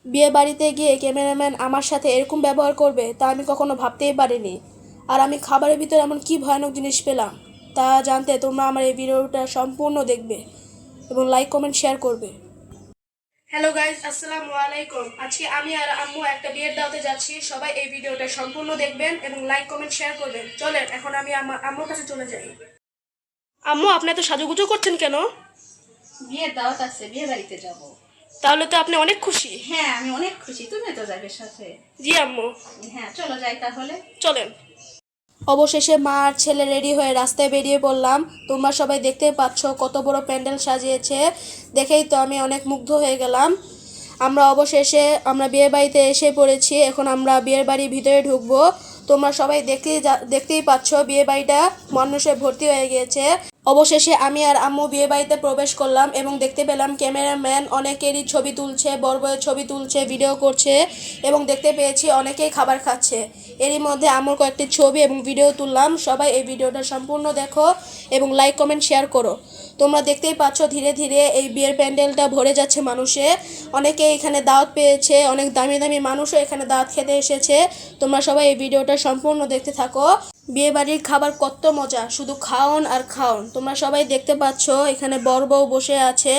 বিয়ে বাড়িতে গিয়ে ক্যামেরাম্যান আমার সাথে এরকম ব্যবহার করবে তা আমি কখনো ভাবতেই পারিনি। আর আমি খাবারের ভিতরে এমন কি ভয়ানক জিনিস পেলাম তা জানতে তোমরা আমার এই ভিডিওটা সম্পূর্ণ দেখবে এবং লাইক কমেন্ট শেয়ার করবে। হ্যালো গাইজ, আসসালামু আলাইকুম। আজকে আমি আর আম্মু একটা বিয়ের দাওয়াতে যাচ্ছি। সবাই এই ভিডিওটা সম্পূর্ণ দেখবেন এবং লাইক কমেন্ট শেয়ার করবেন। চলেন এখন আমি আম্মুর কাছে চলে যাই। আম্মু, আপনি এত সাজুগুজু করছেন কেন? বিয়ের দাওয়াত আছে, বিয়ে বাড়িতে যাব। তাহলে তো আপনি অনেক খুশি। হ্যাঁ, আমি অনেক খুশি। তুমি তো যাবে সাথে। জি আম্মু। হ্যাঁ, চলো যাই তাহলে। চলেন। অবশেষে মা আর ছেলে রেডি হয়ে রাস্তায় বেরিয়ে পড়লাম। তোমরা সবাই দেখতেই পাচ্ছ কত বড় প্যান্ডেল সাজিয়েছে। দেখেই তো আমি অনেক মুগ্ধ হয়ে গেলাম। আমরা বিয়ে বাড়িতে এসে পড়েছি। এখন আমরা বিয়ের বাড়ির ভিতরে ঢুকবো। তোমরা সবাই দেখতেই পাচ্ছ বিয়ে বাড়িটা মানুষে ভর্তি হয়ে গিয়েছে। অবশেষে আমি আর আম্মু বিয়ে বাড়িতে প্রবেশ করলাম এবং দেখতে পেলাম ক্যামেরাম্যান অনেকেরই ছবি তুলছে, বড় বড় ছবি তুলছে, ভিডিও করছে এবং দেখতে পেয়েছি অনেকেই খাবার খাচ্ছে। এরই মধ্যে আম্মুর কয়েকটি ছবি এবং ভিডিও তুললাম। সবাই এই ভিডিওটা সম্পূর্ণ দেখো এবং লাইক কমেন্ট শেয়ার করো। তোমরা দেখতেই পাচ্ছ ধীরে ধীরে এই বিয়ের প্যান্ডেলটা ভরে যাচ্ছে মানুষে। অনেকে এখানে দাওয়াত পেয়েছে, অনেক দামি দামি মানুষও এখানে দাওয়াত খেতে এসেছে। তোমরা সবাই এই ভিডিওটা সম্পূর্ণ দেখতে থাকো। বিয়ে বাড়ির খাবার কত মজা, শুধু খাওন আর খাওন। তোমরা সবাই দেখতে পাচ্ছ এখানে বর বউ বসে আছে।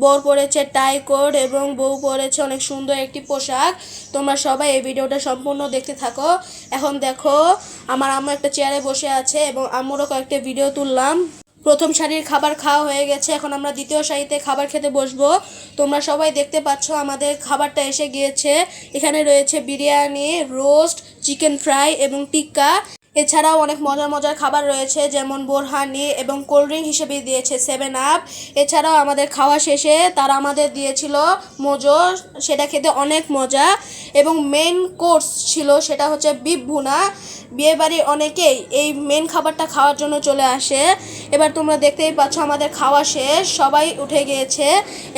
বর পরেছে টাই কোট এবং বউ পরেছে অনেক সুন্দর একটি পোশাক। তোমরা সবাই এই ভিডিওটা সম্পূর্ণ দেখতে থাকো। এখন দেখো আমার আম্মু একটা চেয়ারে বসে আছে এবং আম্মুরও কয়েকটা ভিডিও তুললাম। প্রথম সারির খাবার খাওয়া হয়ে গেছে, এখন আমরা দ্বিতীয় সারিতে খাবার খেতে বসবো। তোমরা সবাই দেখতে পাচ্ছ আমাদের খাবারটা এসে গিয়েছে। এখানে রয়েছে বিরিয়ানি, রোস্ট, চিকেন ফ্রাই এবং টিক্কা। এছাড়াও অনেক মজার মজার খাবার রয়েছে, যেমন বোরহানি এবং কোল্ড ড্রিঙ্ক হিসেবে দিয়েছে 7 আপ। এছাড়াও আমাদের খাওয়া শেষে তারা আমাদের দিয়েছিল মোজো, সেটা খেতে অনেক মজা। এবং মেন কোর্স ছিল সেটা হচ্ছে বিফ ভুনা। বিয়েবাড়ির অনেকেই এই মেন খাবারটা খাওয়ার জন্য চলে আসে। এবার তোমরা দেখতেই পাচ্ছ আমাদের খাওয়া শেষ, সবাই উঠে গিয়েছে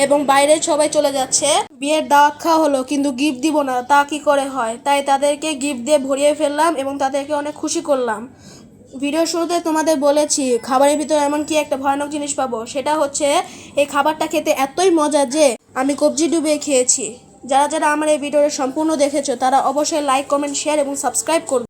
এবং বাইরে সবাই চলে যাচ্ছে। বিয়ের দাওয়াত খাওয়া হলো কিন্তু গিফট দিব না, তা কি করে হয়? তাই তাদেরকে গিফট দিয়ে ভরিয়ে ফেললাম এবং তাদেরকে অনেক খুশি করলাম। ভিডিও শুরুতে তোমাদের বলেছি খাবারের ভিতরে এমন কি একটা ভয়ানক জিনিস পাবো, সেটা হচ্ছে এই খাবারটা খেতে এতই মজা যে আমি কবজি ডুবিয়ে খেয়েছি। যারা যারা আমার এই ভিডিওটা সম্পূর্ণ দেখেছো তারা অবশ্যই লাইক কমেন্ট শেয়ার এবং সাবস্ক্রাইব করবে।